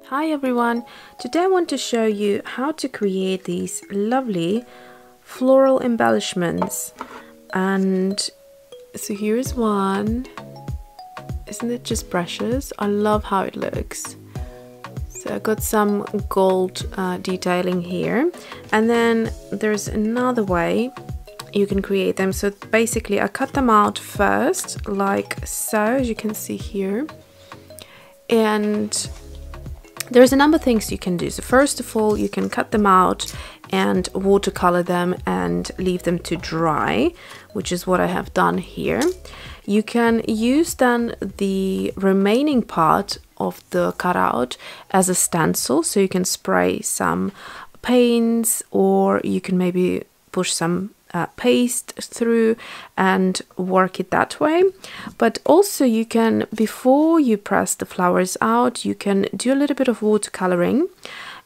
Hi everyone, today I want to show you how to create these lovely floral embellishments. And so here's one. Isn't it just precious? I love how it looks. So I got some gold detailing here, and then there's another way you can create them. So basically I cut them out first like so, as you can see here, and there's a number of things you can do. So first of all, you can cut them out and watercolor them and leave them to dry, which is what I have done here. You can use then the remaining part of the cutout as a stencil, so you can spray some paints, or you can maybe push some paste through and work it that way. But also you can, before you press the flowers out, you can do a little bit of watercoloring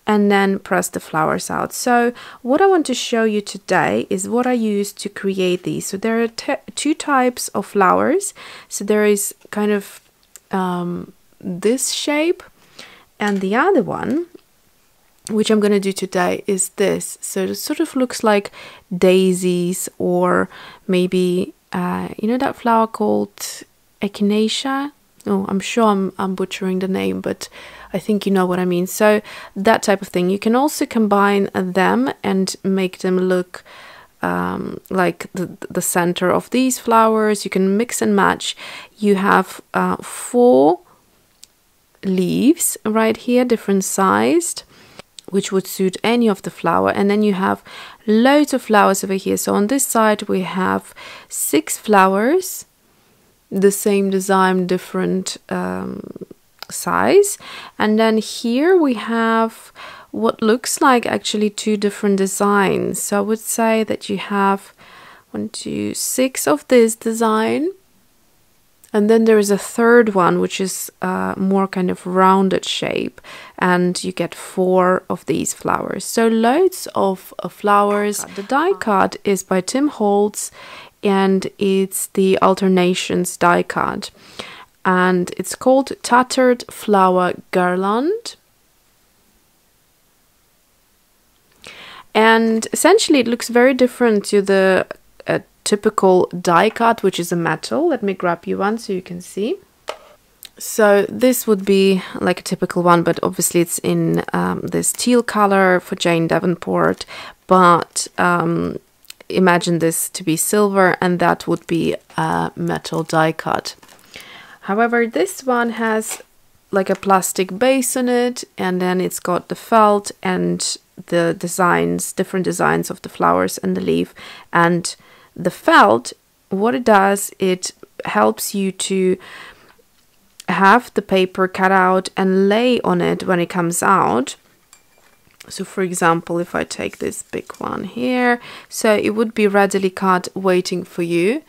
and then press the flowers out. So what I want to show you today is what I use to create these. So there are two types of flowers. So there is kind of this shape, and the other one, which I'm going to do today, is this. So it sort of looks like daisies, or maybe you know that flower called echinacea? Oh, I'm sure I'm butchering the name, but I think you know what I mean. So that type of thing. You can also combine them and make them look like the center of these flowers. You can mix and match. You have 4 leaves right here, different sized, which would suit any of the flower, and then you have loads of flowers over here. So on this side we have 6 flowers, the same design, different size, and then here we have what looks like actually 2 different designs. So I would say that you have 1, 2, 6 of this design, and then there is a third one which is more kind of rounded shape, and you get 4 of these flowers. So loads of flowers. The die cut is by Tim Holtz, and it's the Alternations die cut, and it's called Tattered Flower Garland. And essentially it looks very different to the typical die cut, which is a metal. Let me grab you one so you can see. So this would be like a typical one, but obviously it's in this teal color for Jane Davenport, but imagine this to be silver, and that would be a metal die cut. However, this one has like a plastic base on it, and then it's got the felt and the designs, different designs of the flowers and the leaf. And the felt, what it does, it helps you to have the paper cut out and lay on it when it comes out. So for example, if I take this big one here, so it would be readily cut waiting for you,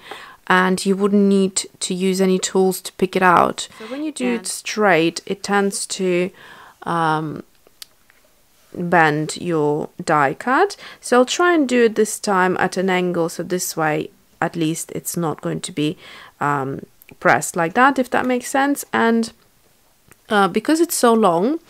and you wouldn't need to use any tools to pick it out. So when you do it straight, it tends to bend your die cut. So I'll try and do it this time at an angle, so this way at least it's not going to be pressed like that, if that makes sense. And because it's so long,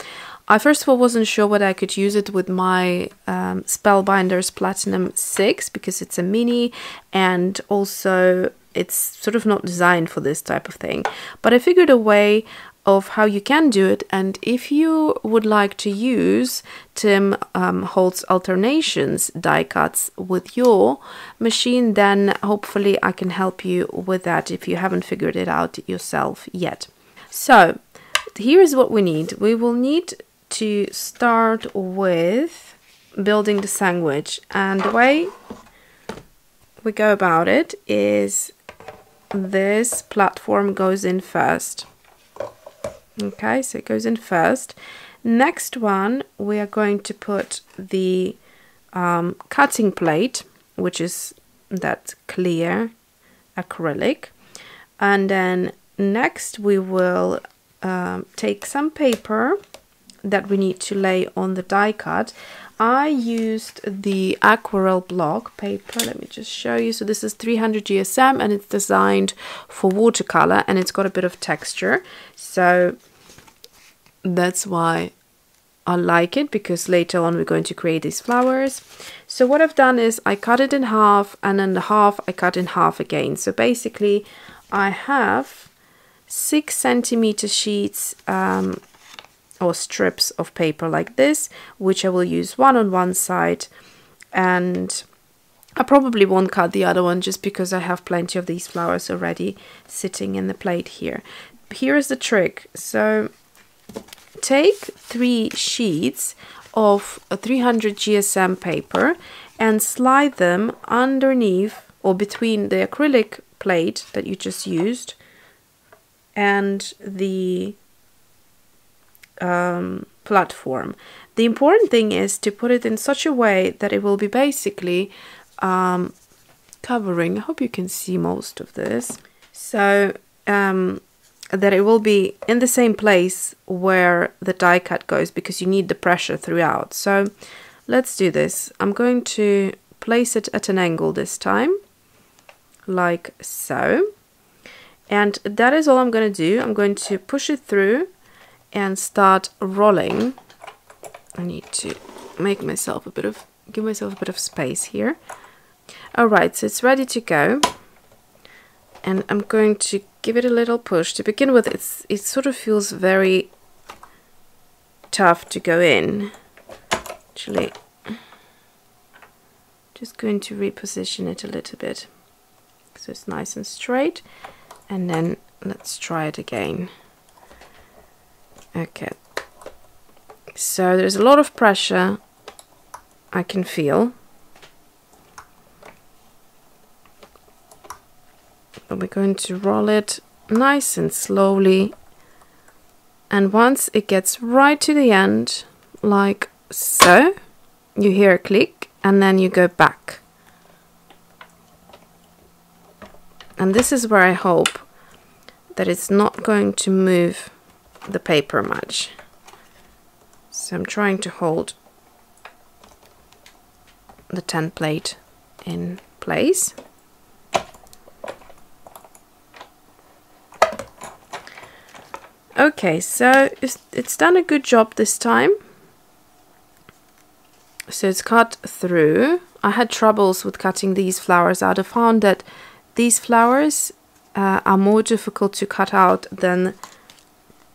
I first of all wasn't sure whether I could use it with my Spellbinder's Platinum 6, because it's a mini, and also it's sort of not designed for this type of thing. But I figured a way of how you can do it, and if you would like to use Tim Holtz Alternations die cuts with your machine, then hopefully I can help you with that if you haven't figured it out yourself yet. So here's what we need. We will need to start with building the sandwich, and the way we go about it is this platform goes in first. Okay, so it goes in first. Next one, we are going to put the cutting plate, which is that clear acrylic, and then next we will take some paper that we need to lay on the die cut. I used the aquarelle block paper. Let me just show you. So this is 300 GSM, and it's designed for watercolor, and it's got a bit of texture. So that's why I like it because later on we're going to create these flowers. So what I've done is I cut it in half, and then the half I cut in half again. So basically I have 6 centimeter sheets or strips of paper like this, which I will use one on one side, and I probably won't cut the other one just because I have plenty of these flowers already sitting in the plate here. Here is the trick. So take 3 sheets of a 300 GSM paper and slide them underneath or between the acrylic plate that you just used and the platform. The important thing is to put it in such a way that it will be basically covering, I hope you can see most of this, so that it will be in the same place where the die cut goes, because you need the pressure throughout. So let's do this. I'm going to place it at an angle this time, like so, and that is all I'm going to do. I'm going to push it through and start rolling. I need to make myself give myself a bit of space here. Alright, so it's ready to go, and I'm going to give it a little push. To begin with, it sort of feels very tough to go in. Actually, just going to reposition it a little bit so it's nice and straight, and then let's try it again. Okay, so there's a lot of pressure I can feel. But we're going to roll it nice and slowly, and once it gets right to the end, like so, you hear a click and then you go back. And this is where I hope that it's not going to move the paper much. So I'm trying to hold the template in place. Okay, so it's done a good job this time. So it's cut through. I had troubles with cutting these flowers out. I found that these flowers are more difficult to cut out than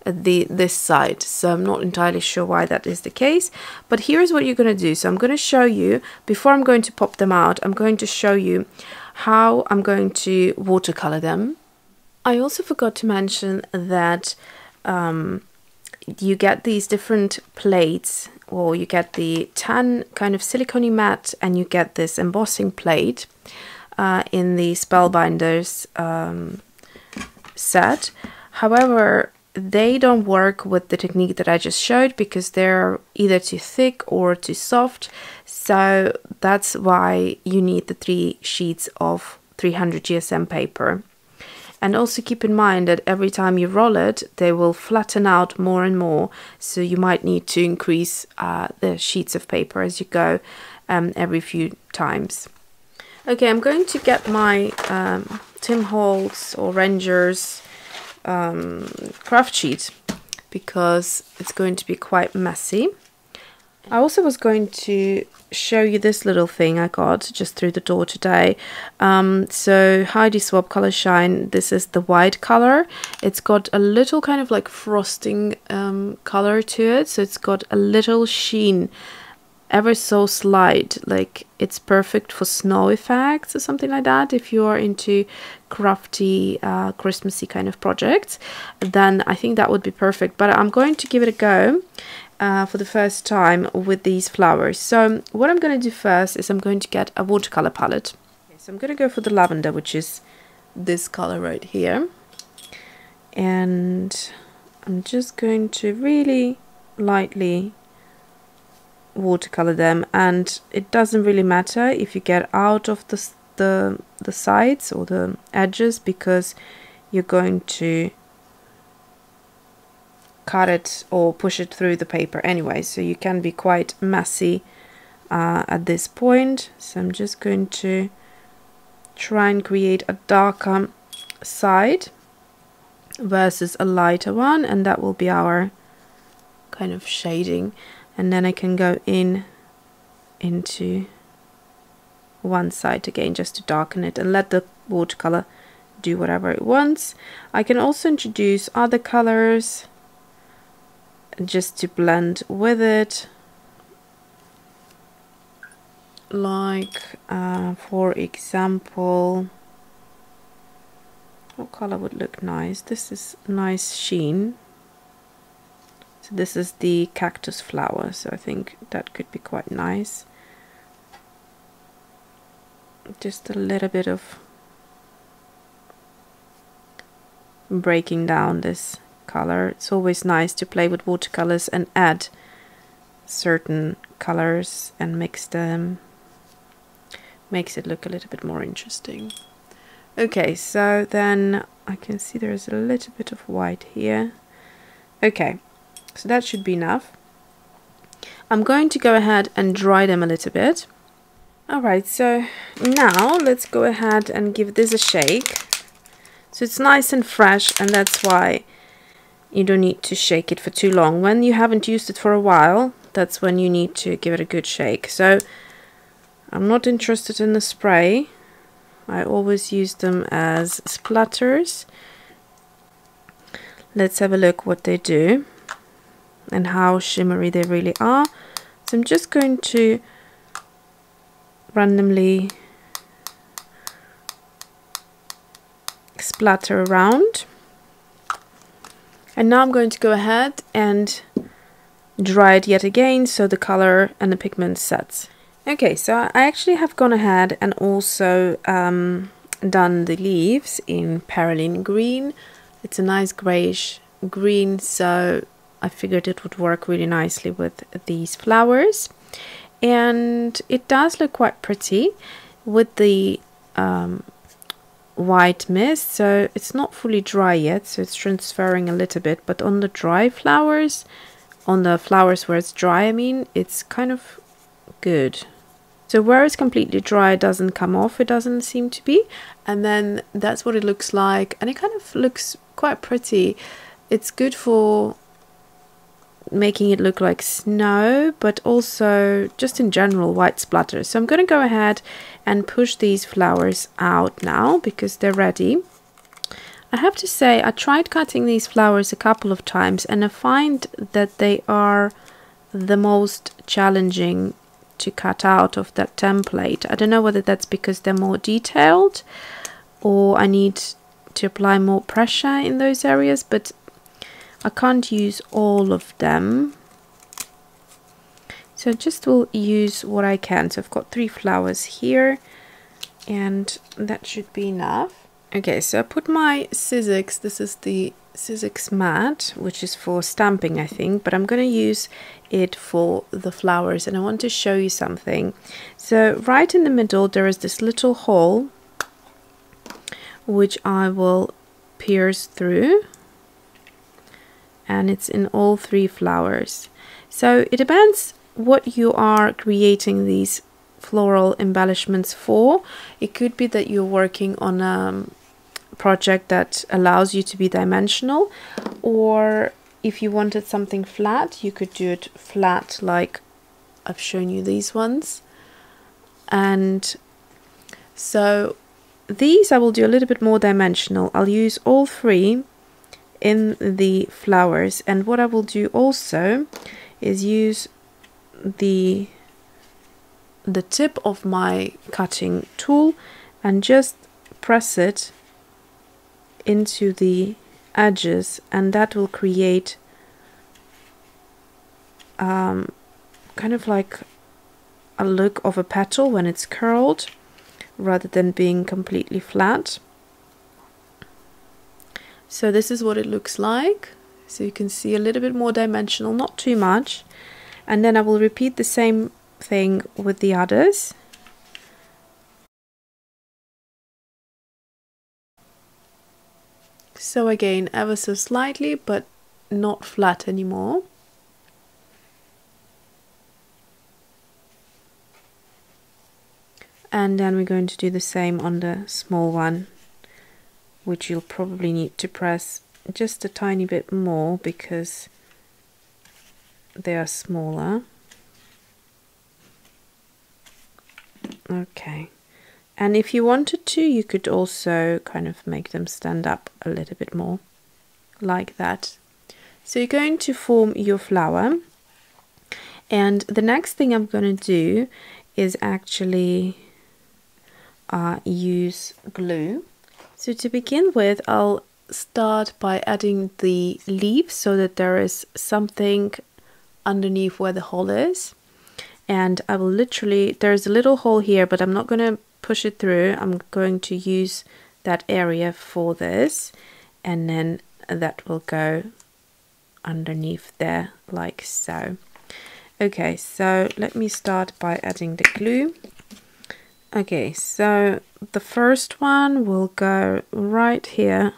this side. So I'm not entirely sure why that is the case. But here's what you're going to do. So I'm going to show you, before I'm going to pop them out, I'm going to show you how I'm going to watercolor them. I also forgot to mention that you get these different plates, or you get the tan kind of silicone matte, and you get this embossing plate in the Spellbinders set. However, they don't work with the technique that I just showed because they're either too thick or too soft. So that's why you need the 3 sheets of 300 GSM paper. And also keep in mind that every time you roll it, they will flatten out more and more. So you might need to increase the sheets of paper as you go every few times. Okay, I'm going to get my Tim Holtz or Ranger's craft sheet because it's going to be quite messy. I also was going to show you this little thing I got just through the door today. So Heidi Swapp Color Shine, this is the white color. It's got a little kind of like frosting color to it, so it's got a little sheen, ever so slight, like it's perfect for snow effects or something like that. If you are into crafty Christmassy kind of projects, then I think that would be perfect. But I'm going to give it a go for the first time with these flowers. So what I'm going to do first is I'm going to get a watercolor palette. Okay, so I'm going to go for the lavender, which is this color right here, and I'm just going to really lightly watercolor them, and it doesn't really matter if you get out of the sides or the edges, because you're going to cut it or push it through the paper anyway, so you can be quite messy at this point. So I'm just going to try and create a darker side versus a lighter one, and that will be our kind of shading, and then I can go into one side again just to darken it and let the watercolor do whatever it wants. I can also introduce other colors just to blend with it, like for example, what color would look nice? This is nice sheen. So this is the cactus flower, so I think that could be quite nice. Just a little bit of breaking down this color. It's always nice to play with watercolors and add certain colors and mix them. Makes it look a little bit more interesting. Okay, so then I can see there's a little bit of white here. Okay, so that should be enough. I'm going to go ahead and dry them a little bit. Alright, so now let's go ahead and give this a shake. So it's nice and fresh, and that's why you don't need to shake it for too long. When you haven't used it for a while, that's when you need to give it a good shake. So I'm not interested in the spray. I always use them as splatters. Let's have a look what they do and how shimmery they really are. So I'm just going to randomly splatter around, and now I'm going to go ahead and dry it yet again so the color and the pigment sets. Okay, so I actually have gone ahead and also done the leaves in Perylene green. It's a nice grayish green, so I figured it would work really nicely with these flowers. And it does look quite pretty with the white mist, so it's not fully dry yet, so it's transferring a little bit, but on the dry flowers, on the flowers where it's dry, I mean, it's kind of good. So where it's completely dry, it doesn't come off, it doesn't seem to be, and then that's what it looks like, and it kind of looks quite pretty. It's good for making it look like snow, but also just in general white splatters. So I'm going to go ahead and push these flowers out now because they're ready. I have to say, I tried cutting these flowers a couple of times, and I find that they are the most challenging to cut out of that template. I don't know whether that's because they're more detailed or I need to apply more pressure in those areas, but I can't use all of them, so I just will use what I can. So I've got 3 flowers here, and that should be enough. Okay, so I put my Sizzix, this is the Sizzix matte, which is for stamping, I think, but I'm going to use it for the flowers, and I want to show you something. So right in the middle there is this little hole which I will pierce through, and it's in all 3 flowers. So it depends what you are creating these floral embellishments for. It could be that you're working on a project that allows you to be dimensional, or if you wanted something flat, you could do it flat like I've shown you these ones. And so these I will do a little bit more dimensional. I'll use all 3 in the flowers, and what I will do also is use the tip of my cutting tool and just press it into the edges, and that will create kind of like a look of a petal when it's curled rather than being completely flat. So this is what it looks like. So you can see a little bit more dimensional, not too much. And then I will repeat the same thing with the others. So again, ever so slightly, but not flat anymore. And then we're going to do the same on the small one, which you'll probably need to press just a tiny bit more because they are smaller. Okay, and if you wanted to, you could also kind of make them stand up a little bit more, like that. So you're going to form your flower, and the next thing I'm going to do is actually use glue. So to begin with, I'll start by adding the leaves so that there is something underneath where the hole is. And I will literally, there's a little hole here, but I'm not going to push it through. I'm going to use that area for this, and then that will go underneath there like so. Okay, so let me start by adding the glue. Okay, so the first one will go right here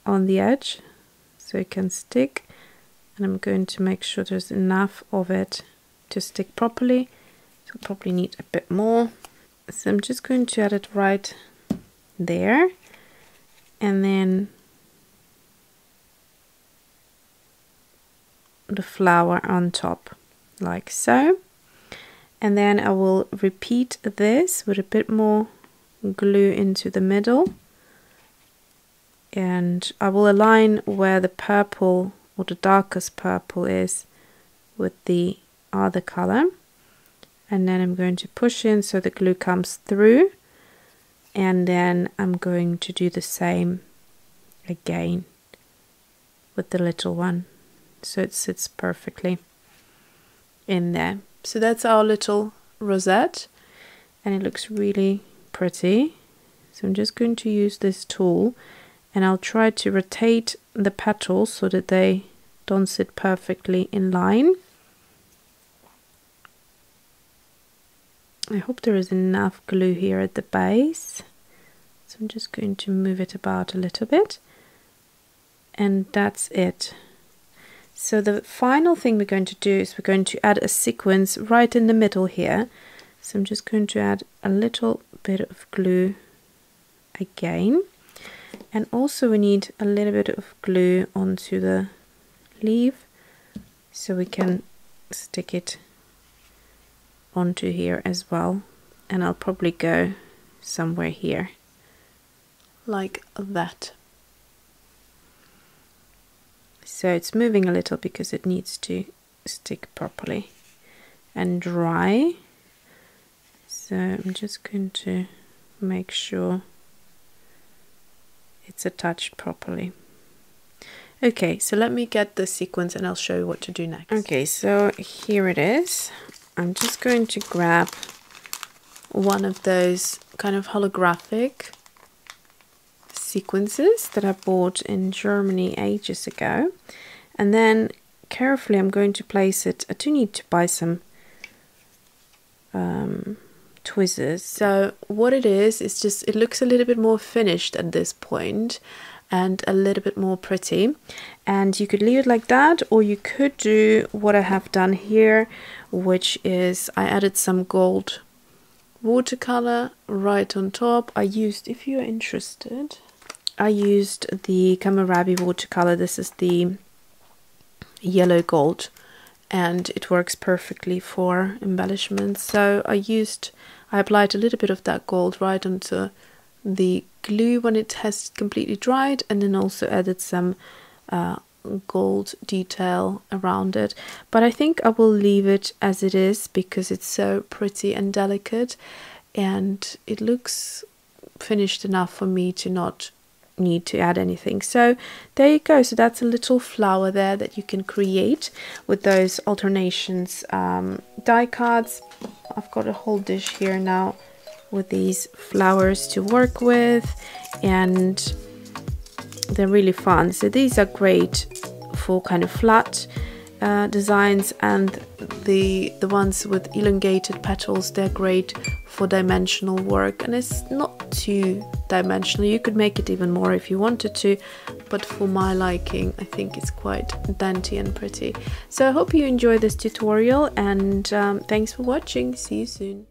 on the edge so it can stick, and I'm going to make sure there's enough of it to stick properly. So probably need a bit more. So I'm just going to add it right there, and then the flower on top like so. And then I will repeat this with a bit more glue into the middle, and I will align where the purple or the darkest purple is with the other color, and then I'm going to push in so the glue comes through, and then I'm going to do the same again with the little one so it sits perfectly in there. So that's our little rosette, and it looks really pretty. So I'm just going to use this tool, and I'll try to rotate the petals so that they don't sit perfectly in line. I hope there is enough glue here at the base. So I'm just going to move it about a little bit, and that's it. So the final thing we're going to do is we're going to add a sequence right in the middle here. So I'm just going to add a little bit of glue again. And also we need a little bit of glue onto the leaf so we can stick it onto here as well. And I'll probably go somewhere here, like that. So it's moving a little because it needs to stick properly and dry. So I'm just going to make sure it's attached properly. Okay, so let me get the sequence and I'll show you what to do next. Okay, so here it is. I'm just going to grab one of those kind of holographic sequences that I bought in Germany ages ago, and then carefully I'm going to place it. I do need to buy some tweezers. So what it is just, it looks a little bit more finished at this point and a little bit more pretty, and you could leave it like that, or you could do what I have done here, which is I added some gold watercolor right on top. I used, if you're interested, I used the Komorebi watercolor. This is the yellow gold, and it works perfectly for embellishments. So I applied a little bit of that gold right onto the glue when it has completely dried, and then also added some gold detail around it. But I think I will leave it as it is because it's so pretty and delicate, and it looks finished enough for me to not need to add anything. So there you go. So that's a little flower there that you can create with those alternations die cards. I've got a whole dish here now with these flowers to work with, and they're really fun. So these are great for kind of flat designs, and the ones with elongated petals, they're great for dimensional work, and it's not too dimensional. You could make it even more if you wanted to, but for my liking I think it's quite dainty and pretty. So I hope you enjoy this tutorial, and thanks for watching. See you soon.